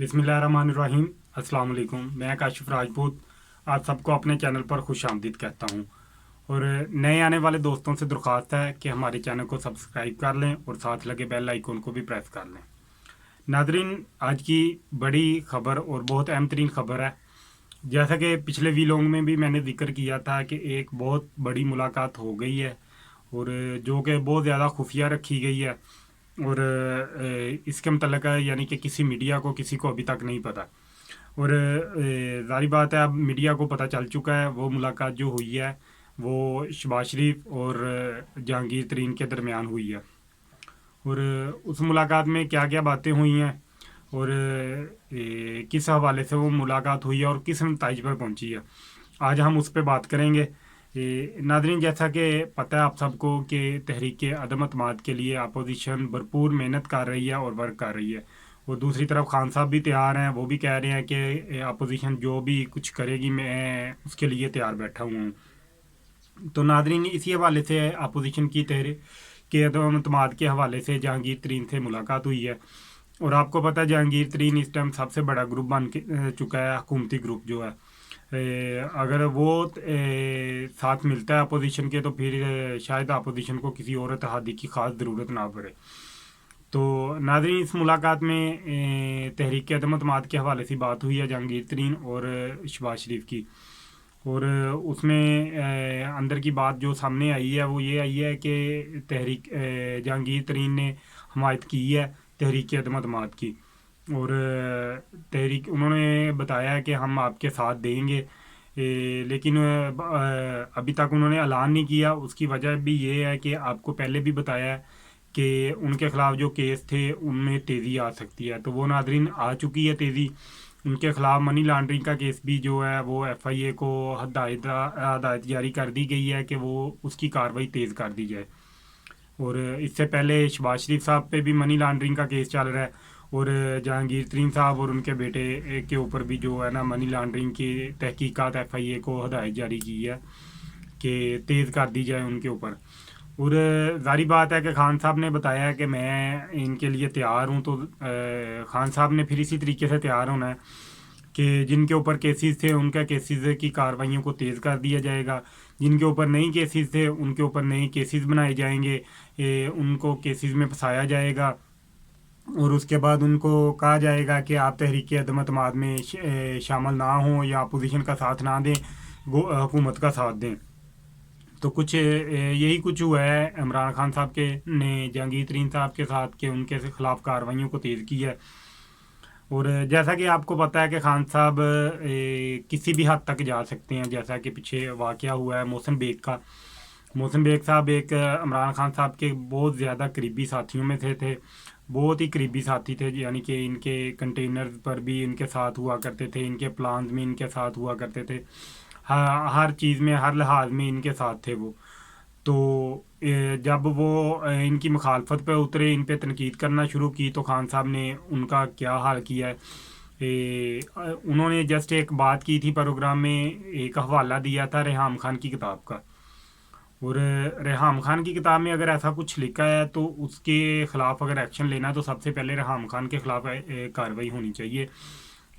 बिस्मिल्लाहिर्रहमानिर्रहीम। अस्सलाम वालेकुम। मैं काशिफ राजपूत आप सबको अपने चैनल पर खुश आमदीद कहता हूँ। और नए आने वाले दोस्तों से दरख्वास्त है कि हमारे चैनल को सब्सक्राइब कर लें और साथ लगे बेल आइकन को भी प्रेस कर लें। नादरीन, आज की बड़ी खबर और बहुत अहम तरीन खबर है। जैसा कि पिछले वीलॉग में भी मैंने जिक्र किया था कि एक बहुत बड़ी मुलाकात हो गई है और जो कि बहुत ज़्यादा खुफिया रखी गई है और इसके मतलब यानी कि किसी मीडिया को किसी को अभी तक नहीं पता। और ज़ाहिर बात है अब मीडिया को पता चल चुका है। वो मुलाकात जो हुई है वो शहबाज शरीफ और जहांगीर तरीन के दरमियान हुई है। और उस मुलाकात में क्या क्या बातें हुई हैं और किस हवाले से वो मुलाकात हुई है और किस नतीजे पर पहुंची है, आज हम उस पर बात करेंगे। नादरीन, जैसा कि पता है आप सबको कि तहरीक अदम अतमाद के लिए अपोजिशन भरपूर मेहनत कर रही है और वर्क कर रही है। और दूसरी तरफ खान साहब भी तैयार हैं, वो भी कह रहे हैं कि अपोजिशन जो भी कुछ करेगी मैं उसके लिए तैयार बैठा हुआ हूँ। तो नादरीन, इसी हवाले से अपोजिशन की तहरीक के अदम अतमाद के हवाले से जहांगीर तरीन से मुलाकात हुई है। और आपको पता है जहांगीर तरीन इस टाइम सबसे बड़ा ग्रुप बन के चुका है, हुकूमती ग्रुप जो है। अगर वो साथ मिलता है अपोजिशन के तो फिर शायद अपोजिशन को किसी और इत्तेहादी की ख़ास ज़रूरत ना पड़े। तो नाज़रीन, इस मुलाकात में तहरीक अदम अतमाद के हवाले से बात हुई है जहांगीर तरीन और शहबाज शरीफ की। और उसमें अंदर की बात जो सामने आई है वो ये आई है कि तहरीक जहांगीर तरीन ने हमायत की है तहरीक अदम अतमाद की। और तहरीक उन्होंने बताया है कि हम आपके साथ देंगे। लेकिन अभी तक उन्होंने ऐलान नहीं किया। उसकी वजह भी ये है कि आपको पहले भी बताया है कि उनके ख़िलाफ़ जो केस थे उनमें तेज़ी आ सकती है। तो वो नादरीन आ चुकी है तेज़ी। उनके ख़िलाफ़ मनी लॉन्ड्रिंग का केस भी जो है वो एफआईए को हदायत जारी कर दी गई है कि वो उसकी कार्रवाई तेज़ कर दी जाए। और इससे पहले शहबाज शरीफ साहब पे भी मनी लॉन्ड्रिंग का केस चल रहा है और जहांगीर तरीन साहब और उनके बेटे के ऊपर भी जो है ना मनी लॉन्ड्रिंग की तहकीकात एफआईए को हदायत जारी की है कि तेज़ कर दी जाए उनके ऊपर। और ज़ाहिर बात है कि खान साहब ने बताया है कि मैं इनके लिए तैयार हूँ। तो खान साहब ने फिर इसी तरीके से तैयार होना है कि जिनके ऊपर केसेस थे उनका केसेस की कार्रवाइयों को तेज़ कर दिया जाएगा, जिनके ऊपर नई केसेस थे उनके ऊपर नए केसेस बनाए जाएंगे, उनको केसेस में फंसाया जाएगा। और उसके बाद उनको कहा जाएगा कि आप तहरीक अदम अतमाद में शामिल ना हों या अपोजिशन का साथ ना दें, हुकूमत का साथ दें। तो कुछ यही कुछ हुआ है इमरान खान साहब के ने जहांगीर तरीन साहब के साथ कि उनके ख़िलाफ़ कार्रवाइयों को तेज़ की है। और जैसा कि आपको पता है कि खान साहब किसी भी हद तक जा सकते हैं, जैसा कि पीछे वाक़या हुआ है मोहसिन बेग का। मोहसिन बेग साहब एक इमरान खान साहब के बहुत ज़्यादा करीबी साथियों में थे बहुत ही करीबी साथी थे। यानी कि इनके कंटेनर पर भी इनके साथ हुआ करते थे, इनके प्लान में इनके साथ हुआ करते थे, हर चीज़ में हर लिहाज में इनके साथ थे वो। तो जब वो इनकी मुखालफत पे उतरे, इन पे तनकीद करना शुरू की तो खान साहब ने उनका क्या हाल किया है। उन्होंने जस्ट एक बात की थी प्रोग्राम में, एक हवाला दिया था रेहाम खान की किताब का। और रेहाम खान की किताब में अगर ऐसा कुछ लिखा है तो उसके ख़िलाफ़ अगर एक्शन लेना है तो सबसे पहले रेहाम खान के ख़िलाफ़ कार्रवाई होनी चाहिए,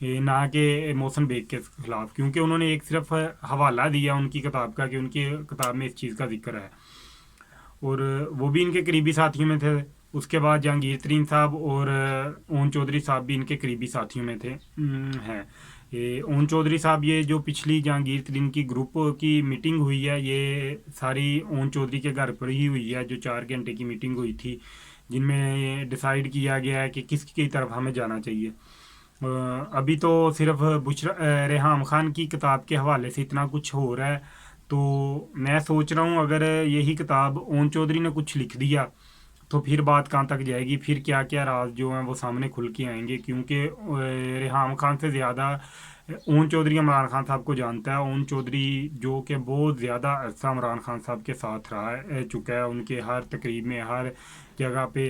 ना कि मोहसिन बेग के ख़िलाफ़, क्योंकि उन्होंने एक सिर्फ हवाला दिया उनकी किताब का कि उनकी किताब में इस चीज़ का जिक्र है। और वो भी इनके करीबी साथियों में थे। उसके बाद जहांगीर तरीन साहब और ओन चौधरी साहब भी इनके करीबी साथियों में थे हैं। ये ओन चौधरी साहब, ये जो पिछली जहांगीर तरीन की ग्रुप की मीटिंग हुई है ये सारी ओन चौधरी के घर पर ही हुई है, जो 4 घंटे की मीटिंग हुई थी जिनमें डिसाइड किया गया है कि किसकी तरफ हमें जाना चाहिए। अभी तो सिर्फ रेहाम खान की किताब के हवाले से इतना कुछ हो रहा है। तो मैं सोच रहा हूँ अगर यही किताब ओन चौधरी ने कुछ लिख दिया तो फिर बात कहाँ तक जाएगी, फिर क्या क्या राज जो हैं वो सामने खुल के आएंगे। क्योंकि रेहाम खान से ज़्यादा ओन चौधरी इमरान खान साहब को जानता है। ओन चौधरी जो कि बहुत ज़्यादा अरसा इमरान खान साहब के साथ चुका है, उनके हर तकरीब में हर जगह पे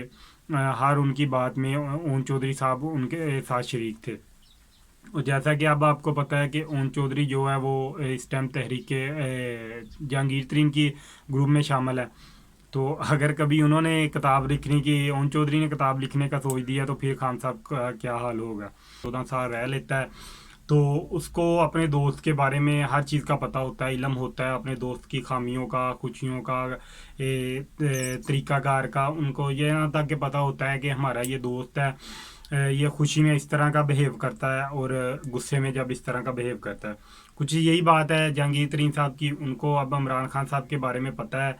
हर उनकी बात में ओन चौधरी साहब उनके साथ शरीक थे। और जैसा कि अब आपको पता है कि ओन चौधरी जो है वो इस टाइम तहरीक जहांगीर तरीन की ग्रुप में शामिल है। تو اگر کبھی انہوں نے کتاب لکھنے کی، اون چودھری نے کتاب لکھنے کا سوچ دیا تو پھر خان صاحب کا کیا حال ہوگا. 14 سال رہ لیتا ہے تو اس کو اپنے دوست کے بارے میں ہر چیز کا پتہ ہوتا ہے، علم ہوتا ہے اپنے دوست کی خامیوں کا، خوشیوں کا، طریقہ کار کا. ان کو یہ نہ تک کہ پتہ ہوتا ہے کہ ہمارا یہ دوست ہے یہ خوشی میں اس طرح کا بہیو کرتا ہے اور غصے میں جب اس طرح کا بہیو کرتا ہے. کچھ یہی بات ہے جہانگیر ترین صاحب کی. ان کو اب عمران خان صاحب کے بارے میں پتہ ہے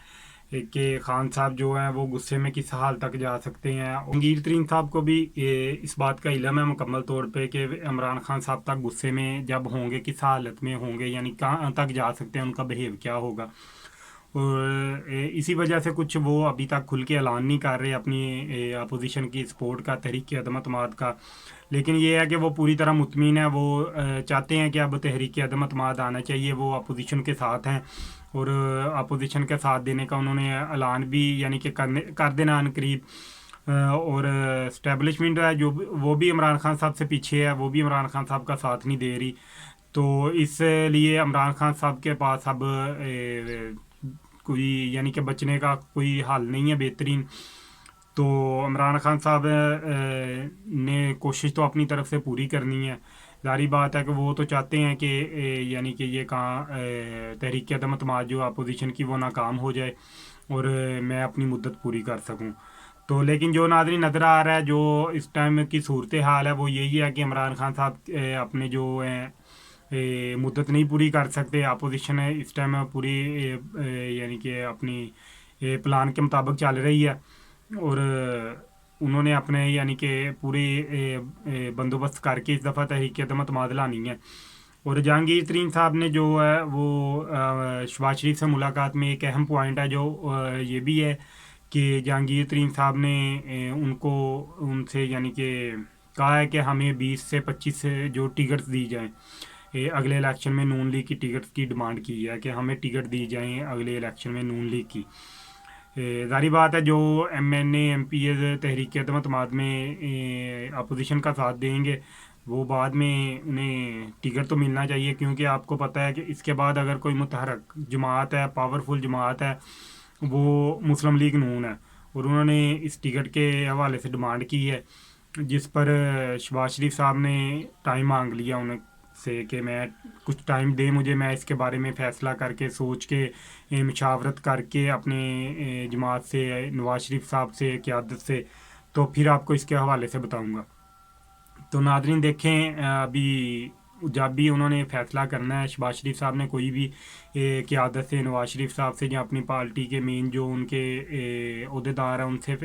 کہ خان صاحب جو ہیں وہ غصے میں کس حال تک جا سکتے ہیں. جہانگیر ترین صاحب کو بھی اس بات کا علم ہے مکمل طور پہ کہ عمران خان صاحب تک غصے میں جب ہوں گے کس حالت میں ہوں گے، یعنی کہاں تک جا سکتے ہیں، ان کا بہیو کیا ہوگا. اور اسی وجہ سے کچھ وہ ابھی تک کھل کے اعلان نہیں کر رہے اپنی اپوزیشن کی سپورٹ کا، تحریک عدم اعتماد کا. لیکن یہ ہے کہ وہ پوری طرح مطمئن ہے، وہ چاہتے ہیں کہ اب تحریک عدم اعتماد آنا چاہیے. وہ اپوزیشن کے ساتھ ہیں اور اپوزیشن کے ساتھ دینے کا انہوں نے اعلان بھی یعنی کہ کر دینا ان قریب. اور اسٹیبلشمنٹ ہے جو وہ بھی عمران خان صاحب سے پیچھے ہے، وہ بھی عمران خان صاحب کا ساتھ نہیں دے رہی. تو اس لیے عمران خان صاحب کے پاس اب کوئی یعنی کہ بچنے کا کوئی حل نہیں ہے بہترین. تو عمران خان صاحب نے کوشش تو اپنی طرف سے پوری کرنی ہے. ظاہری بات ہے کہ وہ تو چاہتے ہیں کہ یعنی کہ یہ کہاں تحریک عدم اعتماد جو اپوزیشن کی وہ ناکام ہو جائے اور میں اپنی مدت پوری کر سکوں. تو لیکن جو ناظرین نظر آ رہا ہے، جو اس ٹائم کی صورتحال ہے وہ یہی ہے کہ عمران خان صاحب اپنے جو ہیں مدت نہیں پوری کر سکتے. اپوزیشن ہے اس ٹائم پوری یعنی کہ اپنی پلان کے مطابق چل رہی ہے اور انہوں نے اپنے یعنی کہ پوری بندوبست کر کے اس دفعہ تحریک عدم اعتماد لانی ہے. اور جہانگیر ترین صاحب نے جو ہے وہ شہباز شریف سے ملاقات میں ایک اہم پوائنٹ ہے جو یہ بھی ہے کہ جہانگیر ترین صاحب نے ان سے یعنی کہ کہا ہے کہ ہمیں 20 سے 25 جو ٹکٹس دی جائیں اگلے الیکشن میں. نون لیگ کی ٹکٹ کی ڈیمانڈ کی ہے کہ ہمیں ٹکٹ دی جائیں اگلے الیکشن میں نون لیگ کی. ظاہری بات ہے جو M N A M P As تحریک عدم اعتماد میں اپوزیشن کا ساتھ دیں گے وہ بعد میں انہیں ٹکٹ تو ملنا چاہیے، کیونکہ آپ کو پتہ ہے کہ اس کے بعد اگر کوئی متحرک جماعت ہے، پاورفل جماعت ہے، وہ مسلم لیگ نون ہے اور انہوں نے اس ٹکٹ کے حوالے سے ڈیمانڈ کی ہے جس پر شہباز شریف صاحب نے ٹائم مانگ لیا انہیں سے کہ میں کچھ ٹائم دیں مجھے، میں اس کے بارے میں فیصلہ کر کے سوچ کے مشاورت کر کے اپنے جماعت سے، نواز شریف صاحب سے، قیادت سے، تو پھر آپ کو اس کے حوالے سے بتاؤں گا. تو ناظرین دیکھیں ابھی جب بھی انہوں نے فیصلہ کرنا ہے شہباز شریف صاحب نے کوئی بھی قیادت سے، نواز شریف صاحب سے یا اپنی پارٹی کے مین جو ان کے عہدیدار ہیں ان سے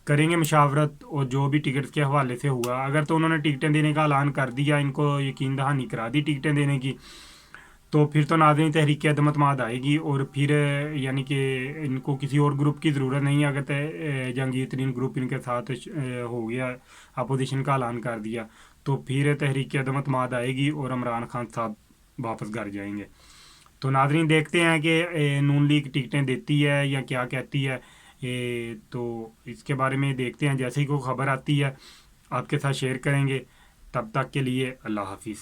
کریں گے مشاورت، اور جو بھی ٹکٹ کے حوالے سے ہوا اگر تو انہوں نے ٹکٹیں دینے کا اعلان کر دیا، ان کو یقین دہانی کرا دی ٹکٹیں دینے کی، تو پھر تو ناظرین تحریک عدم اعتماد آئے گی اور پھر یعنی کہ ان کو کسی اور گروپ کی ضرورت نہیں ہے. اگر جہانگیر ترین گروپ ان کے ساتھ ہو گیا، اپوزیشن کا اعلان کر دیا، تو پھر تحریک عدم اعتماد آئے گی اور عمران خان صاحب واپس گھر جائیں گے. تو ناظرین دیکھتے ہیں کہ نون لیگ ٹکٹیں دیتی ہے یا کیا کہتی ہے. تو اس کے بارے میں دیکھتے ہیں، جیسے ہی کوئی خبر آتی ہے آپ کے ساتھ شیئر کریں گے. تب تک کے لیے اللہ حافظ.